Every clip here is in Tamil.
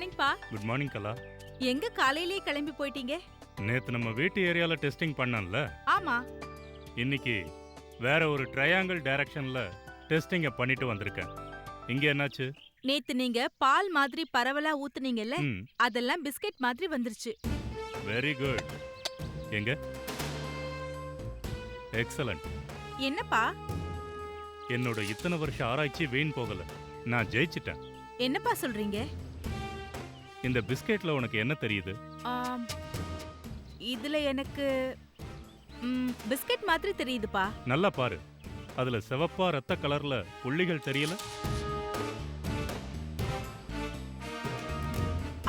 மார்னிங் பா. குட் மார்னிங் கலா. எங்க காலையிலேயே கிளம்பி போயிட்டீங்க? நேத்து நம்ம வீட்டு ஏரியால டெஸ்டிங் பண்ணோம்ல, ஆமா. இன்னைக்கு வேற ஒரு ட்ரையாங்கிள் டைரக்ஷன்ல டெஸ்டிங்க பண்ணிட்டு வந்திருக்கேன். இங்க என்னாச்சு? நேத்து நீங்க பால் மாதிரி பரவலா ஊத்துனீங்கல்ல, ம், அதெல்லாம் பிஸ்கட் மாதிரி வந்துருச்சு. Very good. எங்க? எக்ஸலண்ட். என்னப்பா? என்னோட இத்தனை வருஷ ஆராய்ச்சி வீண் போகல. நான் ஜெயிச்சிட்டேன். என்னப்பா சொல்றீங்க? இந்த பிஸ்கெட்ல உனக்கு என்ன தெரியுது? ஆம், இதுல எனக்கு பிஸ்கட் மாதிரி தெரியுதுப்பா. நல்லா பாரு. அதுல சிவப்பா ரத்த கலர்ல புள்ளிகள் தெரியல?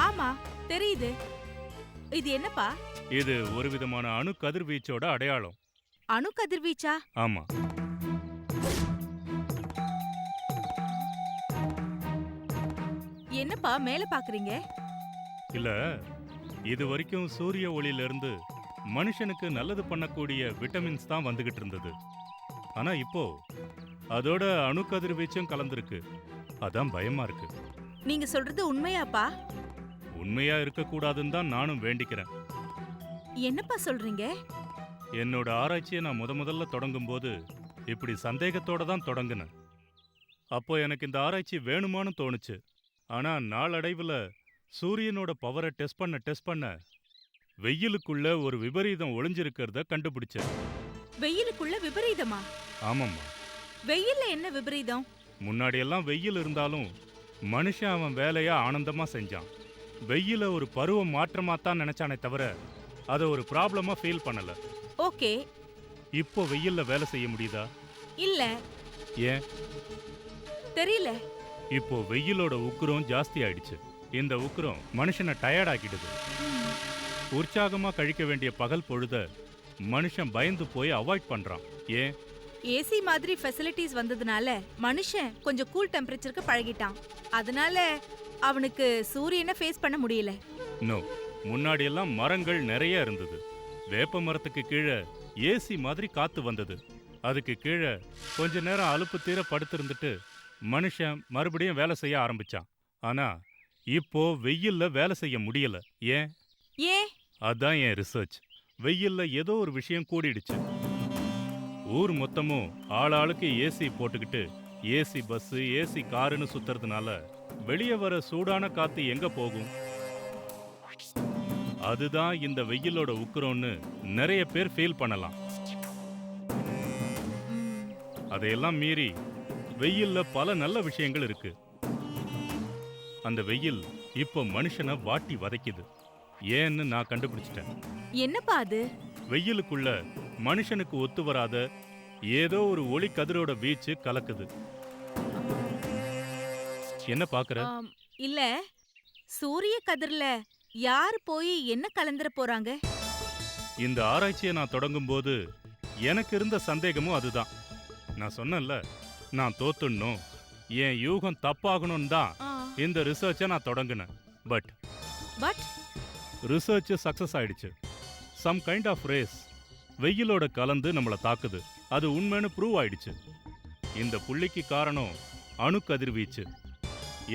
ஆமா, தெரியுது. இது என்னப்பா? இது ஒரு விதமான அணு கதிர்வீச்சோட அடையாளம். அணு கதிர்வீச்சா? ஆமா. என்னப்பா மேல பாக்குறீங்க? இல்ல, இது வரைக்கும் சூரிய ஒளியிலிருந்து மனுஷனுக்கு நல்லது பண்ணக்கூடிய விட்டமின்ஸ் தான் வந்துகிட்டு இருந்தது. ஆனா இப்போ அதோட அணு கதிர்வீச்சும் கலந்திருக்கு. அதான் பயமா இருக்கு. நீங்க சொல்றது உண்மையாப்பா? உண்மையா இருக்கக்கூடாதுன்னு தான் நானும் வேண்டிக்கிறேன். என்னப்பா சொல்றீங்க? என்னோட ஆராய்ச்சியை நான் முதல்ல தொடங்கும் போது இப்படி சந்தேகத்தோட தான் தொடங்கினேன். அப்போ எனக்கு இந்த ஆராய்ச்சி வேணுமான்னு தோணுச்சு. ஆனா நாளடைவுல சூரியனோட பவரை டெஸ்ட் பண்ண வெயிலுக்குள்ள ஒரு விபரீதம் ஒளிஞ்சிருக்கிறத கண்டுபிடிச்சேன். வெயிலுக்குள்ள விபரீதமா? ஆமாம்மா. வெயில்ல என்ன விபரீதம்? முன்னாடியெல்லாம் வெயில் இருந்தாலும் மனுஷன் அவன் வேலையா ஆனந்தமா செஞ்சான். வெயில ஒரு பருவ மாற்றமாத்தான் நினைச்சானே தவிர அதை ஒரு ப்ராப்ளமா ஃபீல் பண்ணல. ஓகே. இப்போ வெயில்ல வேலை செய்ய முடியுதா? இல்ல. ஏன்? தெரியல. இப்போ வெயிலோட உக்கிரம் ஜாஸ்தி ஆயிடுச்சு. இந்த உக்கிரம் மனுஷனை டயர்ட் ஆக்கிடுது. உற்சாகமா கழிக்க வேண்டிய பகல் பொழுத மனுஷன் பயந்து போய் அவாய்ட் பண்றான். ஏன்? ஏசி மாதிரி ஃபெசிலிட்டிஸ் வந்ததுனால மனுஷன் கொஞ்சம் கூல் டெம்பரேச்சருக்கு பழகிட்டான். அதனால அவனுக்கு சூரியனை ஃபேஸ் பண்ண முடியல. நோ, முன்னாடியெல்லாம் மரங்கள் நிறைய இருந்தது. வேப்ப மரத்துக்கு கீழே ஏசி மாதிரி காத்து வந்தது. அதுக்கு கீழே கொஞ்ச நேரம் அலுப்பு தீர படுத்திருந்துட்டு மனுஷன் மறுபடியும் வேலை செய்ய ஆரம்பிச்சான். ஆனா இப்போ வெயில்ல வேலை செய்ய முடியல. ஏன்? ஏன்? அதான் என் ரிசர்ச். வெயில்ல ஏதோ ஒரு விஷயம் கூடிடுச்சு. ஊர் மொத்தமும் ஆளாளுக்கு ஏசி போட்டுக்கிட்டு ஏசி பஸ் ஏசி காருன்னு சுத்துறதுனால வெளியே வர சூடான காத்து எங்க போகும்? அதுதான் இந்த வெயிலோட உக்கிரம்னு நிறைய பேர் ஃபீல் பண்ணலாம். அதையெல்லாம் மீறி வெயில்ல பல நல்ல விஷயங்கள் இருக்கு. அந்த வெயில் இப்போ மனுஷனை வாட்டி வதைக்குது. ஏன்னு நான் கண்டுபிடிச்சிட்டேன். என்னப்பா அது? வெயிலுக்குள்ள மனுஷனுக்கு ஒத்து வராத ஏதோ ஒரு ஒளி கதிரோட வீச்சு கலக்குது. என்ன பாக்குற? இல்ல, சூரிய கதிர்ல யார் போய் என்ன கலந்துற போறாங்க? இந்த ஆராய்ச்சியை நான் தொடங்கும் போது எனக்கு இருந்த சந்தேகமும் அதுதான். நான் சொன்னேன்ல, நான் தோத்துடணும், என் யூகம் தப்பாகணும் தான் இந்த ரிசர்ச்சை நான் தொடங்கினேன். பட் ரிசர்ச் சக்சஸ் ஆயிடுச்சு. சம் கைண்ட் ஆஃப் ரேஸ் வெயிலோட கலந்து நம்மளை தாக்குது. அது உண்மைன்னு ப்ரூவ் ஆயிடுச்சு. இந்த புள்ளிக்கு காரணம் அணு கதிர்வீச்சு.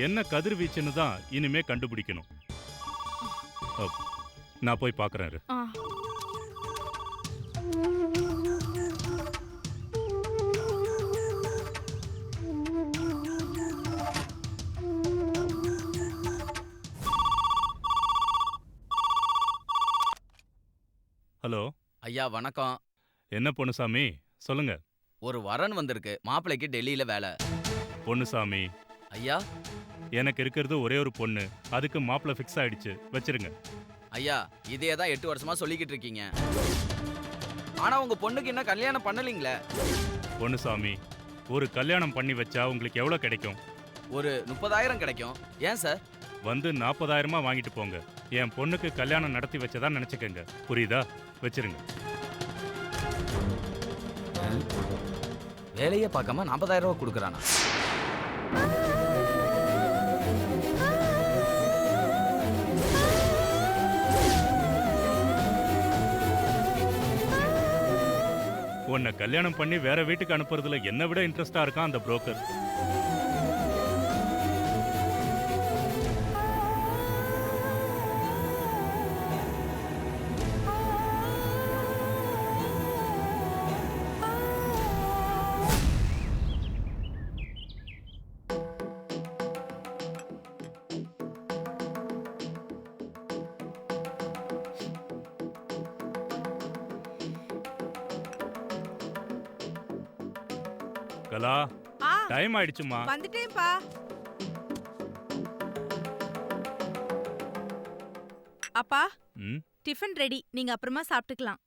என்ன கதிர்வீச்சுன்னு தான் இனிமே கண்டுபிடிக்கணும். நான் போய் பார்க்கறேன். ஹலோ ஐயா வணக்கம். என்ன பொன்னுசாமி, சொல்லுங்க. ஒரு வரன் வந்திருக்கு. மாப்பிள்ளைக்கு டெல்லியில வேலை. பொன்னுசாமி, ஐயா எனக்கு இருக்கிறது ஒரே ஒரு பொண்ணு. அதுக்கு மாப்பிள்ளை ஃபிக்ஸ் ஆயிடுச்சு. வச்சிருங்க. ஐயா இதே தான் 8 வருஷமா சொல்லிக்கிட்டு இருக்கீங்க. ஆனா உங்க பொண்ணுக்கு இன்னும் கல்யாணம் பண்ணலீங்களே. பொன்னுசாமி, ஒரு கல்யாணம் பண்ணி வச்சா உங்களுக்கு எவ்வளவு கிடைக்கும்? ஒரு 30,000 கிடைக்கும். ஏன் சார்? வந்து 40,000 வாங்கிட்டு போங்க. என் பொண்ணுக்கு கல்யாணம் நடத்தி வச்சதா நினைச்சுக்கங்க. புரியுதா? வச்சிருங்க. வேலையே பார்க்காம 40,000 ரூபாய் கொடுக்குறானா? உன்னை கல்யாணம் பண்ணி வேற வீட்டுக்கு அனுப்புறதுல என்னை விட இன்ட்ரெஸ்டா இருக்கான் அந்த புரோக்கர். கலா, ஆ டைம் ஆயிடுச்சுமா. வந்துட்டேன்ப்பா. அப்பா ம், டிஃபன் ரெடி, நீங்க அப்புறமா சாப்பிட்டுக்கலாம்.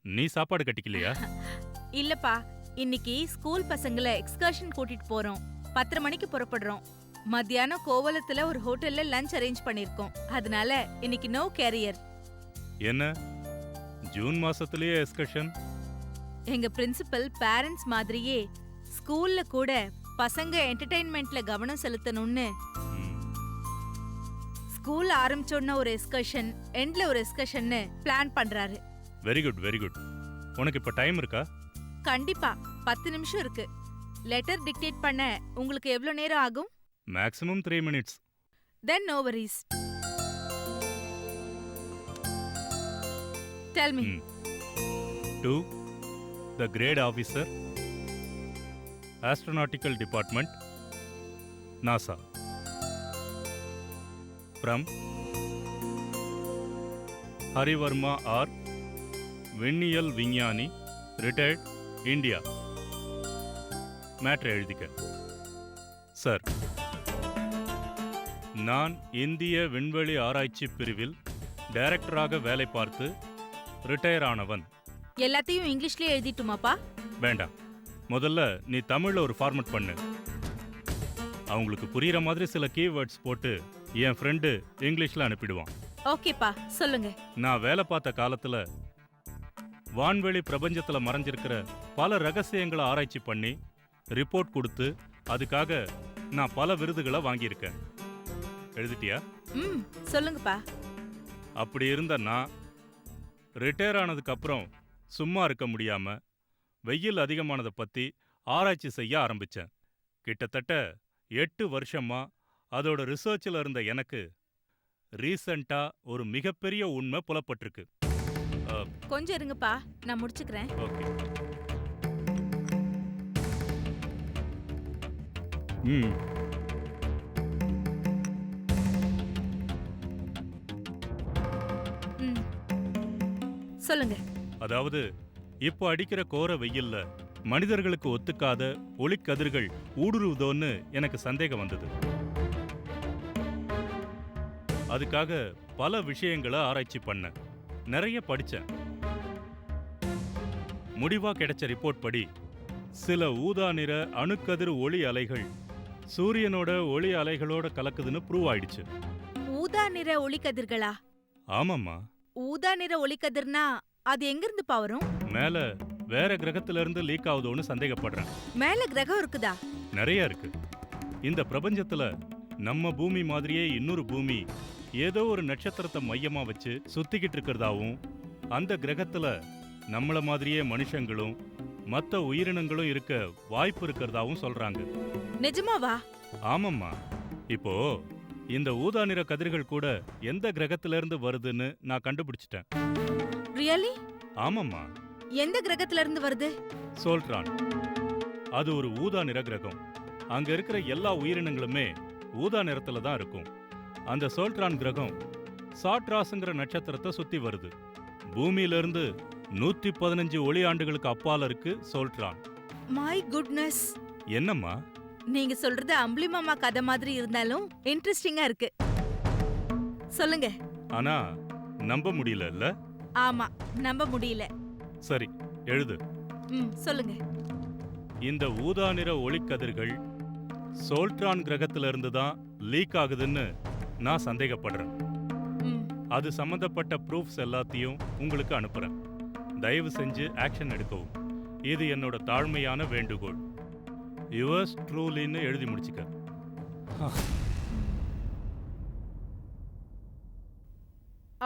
நீ சாப்பாடு கட்டிக்கலையா? இல்லப்பா, இன்னைக்கு ஸ்கூல் பசங்களை எக்ஸ்கர்ஷன் கூட்டிட்டு போறோம். 10:30 மணிக்கு புறப்படுறோம். மத்தியானம் கோவலத்துல ஒரு ஹோட்டல்ல லஞ்ச் அரேஞ்ச் பண்ணிருக்கோம். அதனால இன்னைக்கு நோ கேரியர். என்ன ஜூன் மாசத்திலேயே எஸ்கர்ஷன்? எங்க பிரின்சிபல் பேரண்ட்ஸ் மாதிரியே ஸ்கூல்ல கூட பசங்க என்டர்டெயின்மெண்ட்ல கவனம் செலுத்தணும்னு ஸ்கூல் ஆரம்பிச்சோன்னா ஒரு எக்ஸ்கர்ஷன், எண்ட்ல ஒரு எக்ஸ்கர்ஷன்னு பிளான் பண்றாரு. Very good, very good. உனக்கு இப்ப டைம் இருக்கா? கண்டிப்பா 10 நிமிஷம் இருக்கு. லெட்டர் டிக்டேட் பண்ண உங்களுக்கு எவ்வளவு நேரம் ஆகும்? Maximum 3 minutes. Then no worries. Tell me. To the grade officer, astronautical department, NASA. From Harivarma R. Vinniyal Vignani, retired, India. மேட்ரு எழுதிக்க. சார், நான் இந்திய விண்வெளி ஆராய்ச்சி பிரிவில் டைரக்டராக வேலை பார்த்து ரிட்டையர் ஆனவன். எல்லாத்தையும் இங்கிலீஷ்லயே எழுதிட்டுமாப்பா? வேண்டாம், முதல்ல நீ தமிழ்ல ஒரு ஃபார்மட் பண்ணு. அவங்களுக்கு புரியுற மாதிரி சில கீவேர்ட்ஸ் போட்டு என் ஃப்ரெண்டு இங்கிலீஷ்ல அனுப்பிடுவான். ஓகேப்பா, சொல்லுங்க. நான் வேலை பார்த்த காலத்துல வான்வெளி பிரபஞ்சத்துல மறைஞ்சிருக்கிற பல ரகசியங்களை ஆராய்ச்சி பண்ணி ரிப்போர்ட் கொடுத்து அதுக்காக நான் பல விருதுகளை வாங்கியிருக்கேன். எழுதிட்டியா? சொல்லுங்கப்பா. அப்படி இருந்த நான் ரிட்டையர் ஆனதுக்கு அப்புறம் சும்மா இருக்க முடியாம வெயில் அதிகமானதை பத்தி ஆராய்ச்சி செய்ய ஆரம்பிச்சேன். கிட்டத்தட்ட 8 வருஷமா அதோட ரிசர்ச்சில் இருந்த எனக்கு ரீசெண்டா ஒரு மிகப்பெரிய உண்மை புலப்பட்டிருக்கு. கொஞ்சம் இருங்கப்பா, நான் முடிச்சுக்கிறேன். ஓகே. சொல்லுங்க. அதாவது இப்போ அடிக்கிற கோர வெயில்ல மனிதர்களுக்கு ஒத்துக்காத ஒளிக்கதிர்கள் ஊடுருவுதோன்னு எனக்கு சந்தேகம் வந்தது. அதுக்காக பல விஷயங்களை ஆராய்ச்சி பண்ணேன், நிறைய படிச்சேன். முடிவா கிடைச்ச ரிப்போர்ட் படி சில ஊதா நிற அணுக்கதிர் ஒளி அலைகள் சூரியனோட ஒளி அலைகளோட கலக்குதுன்னு ப்ரூவ் ஆயிடுச்சு. ஊதா நிற ஒளிக்கதிர்களா? ஆமாம்மா. ஊதா நிற ஒளிக்கதிர்னா அது எங்க இருந்து வரும்? மேல வேற கிரகத்துல இருந்து லீக் ஆகுதோன்னு சந்தேகப்படுறேன். மேல கிரகம் இருக்குதா? நிறைய இருக்கு. இந்த பிரபஞ்சத்துல நம்ம பூமி மாதிரியே இன்னொரு பூமி ஏதோ ஒரு நட்சத்திரத்தை மையமா வச்சு சுத்திக்கிட்டு இருக்கிறதாவும், அந்த கிரகத்துல நம்மள மாதிரியே மனுஷங்களும் மற்ற உயிரினங்களும் இருக்க வாய்ப்பு இருக்கிறதாவும் சொல்றாங்க. நிஜமாவா? ஆமாம்மா. இப்போ இந்த ஊதா நிற கதிர்கள் கூட எந்த கிரகத்துல இருந்து வருதுன்னு நான் கண்டுபிடிச்சிட்டேன். ரியலி? ஆமாம்மா. எந்த கிரகத்துல இருந்து வருது? சோல்ட்ரான். அது ஒரு ஊதா நிற கிரகம். அங்க இருக்கிற எல்லா உயிரினங்களுமே ஊதா நிறத்துல தான் இருக்கும். அந்த சோல்ட்ரான் கிரகம் சாட்ராஸ்ங்கிற நட்சத்திரத்தை சுத்தி வருது. பூமியிலிருந்து 115 ஒளி ஆண்டுகளுக்கு அப்பால இருக்கு சோல்ட்ரான். My goodness. என்னம்மா? நீங்க சொல்றது அம்புலி மாமா கதை மாதிரி இருந்தாலும் இன்ட்ரெஸ்டிங்கா இருக்கு. சொல்லுங்க. ஆனா நம்ப முடியல இல்ல? ஆமா, நம்ப முடியல. சரி, எழுது. சொல்லுங்க. இந்த ஊதா நிற ஒளிக்கதிர்கள் சோல்ட்ரான் கிரகத்துல இருந்து தான் லீக் ஆகுதுன்னு நான் சந்தேகப்படுறேன். அது சம்பந்தப்பட்ட ப்ரூஃப்ஸ் எல்லாத்தையும் உங்களுக்கு அனுப்புறேன். தயவு செஞ்சு ஆக்ஷன் எடுக்கவும். இது என்னோட தாழ்மையான வேண்டுகோள். யுவர்ஸ் ட்ரூலின்னு எழுதி முடிச்சுக்க.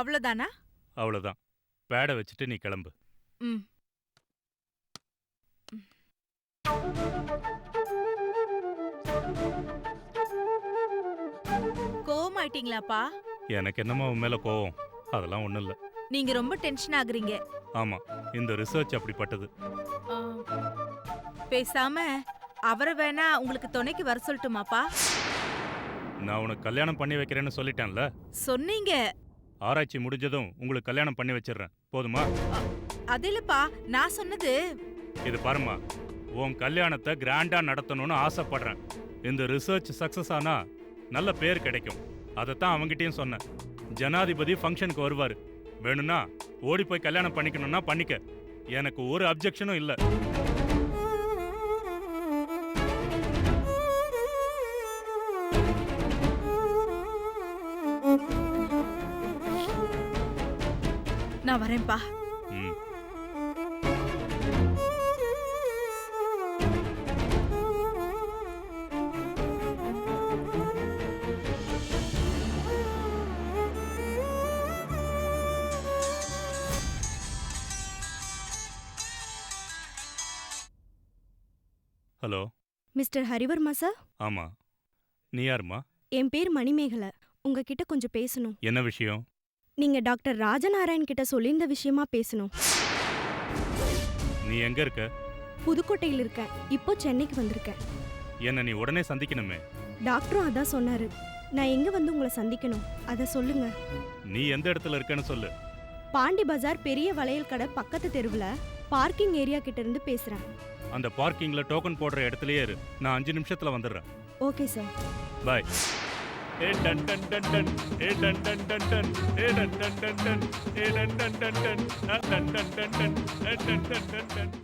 அவ்வளவுதானா? அவ்வளவுதான். பேடை வச்சுட்டு நீ கிளம்பு. கோவம் ஆயிட்டீங்களாப்பா? எனக்கு என்னமா உன் மேல கோவம்? அதெல்லாம் ஒண்ணும் இல்ல. நீங்க ரொம்ப டென்ஷன் ஆகுறீங்க. ஆமா, இந்த ரிசர்ச் அப்படிப்பட்டது. பேசாம அவரை வேணா உங்களுக்கு துணைக்கு வர சொல்லட்டுமாப்பா? நான் உனக்கு கல்யாணம் பண்ணி வைக்கிறேன்னு சொல்லிட்டேன்ல. சொன்னீங்க. ஆராய்ச்சி முடிஞ்சதும் உங்களுக்கு கல்யாணம் பண்ணி வச்சிடுறேன், போதுமா? அது இல்லப்பா, நான் சொன்னது. இது பாருமா, உன் கல்யாணத்தை கிராண்டா நடத்தணும்னு ஆசைப்படுறேன். இந்த ரிசர்ச் சக்சஸ் ஆனா நல்ல பேர் கிடைக்கும். அதைத்தான் அவங்கிட்டயும் சொன்னேன். ஜனாதிபதி ஃபங்க்ஷனுக்கு வருவாரு. வேணும்னா ஓடி போய் கல்யாணம் பண்ணிக்கணும்னா பண்ணிக்க. எனக்கு ஒரு அப்ஜெக்ஷனும் இல்லை. நான் வரேன்ப்பா. ம். ஹலோ. மிஸ்டர் ஹரிவர்மா சார், ஆமா, நீ யாருமா? என் பேர் மணிமேகலை. உங்ககிட்ட கொஞ்சம் பேசணும். என்ன விஷயம்? நீங்க டாக்டர் ராஜநாராயண் கிட்ட சொல்லியிருந்த விஷயமா பேசணும். நீ எங்க இருக்க? புதுக்கோட்டையில் இருக்கேன். இப்போ சென்னைக்கு வந்திருக்கேன். என்ன நீ உடனே சந்திக்கணுமே. டாக்டரும் அதான் சொன்னாரு. நான் எங்க வந்து உங்களை சந்திக்கணும் அதை சொல்லுங்க. நீ எந்த இடத்துல இருக்கன்னு சொல்லு. பாண்டி பஜார் பெரிய வளையல் கடை பக்கத்து தெருவில் பார்க்கிங் ஏரியா கிட்ட இருந்து பேசுறேன். அந்த பார்க்கிங்ல டோக்கன் போடுற இடத்துலயே இரு. நான் 5 நிமிஷத்துல வந்துடுறேன். Okay sir. பாய். ஏ டன் டன் டன் டன், ஏ டன் டன் டன் டன், ஏ டன் டன் டன் டன், ஏ டன் டன் டன் டன், டன் டன் டன் டன், டன் டன் டன் டன்.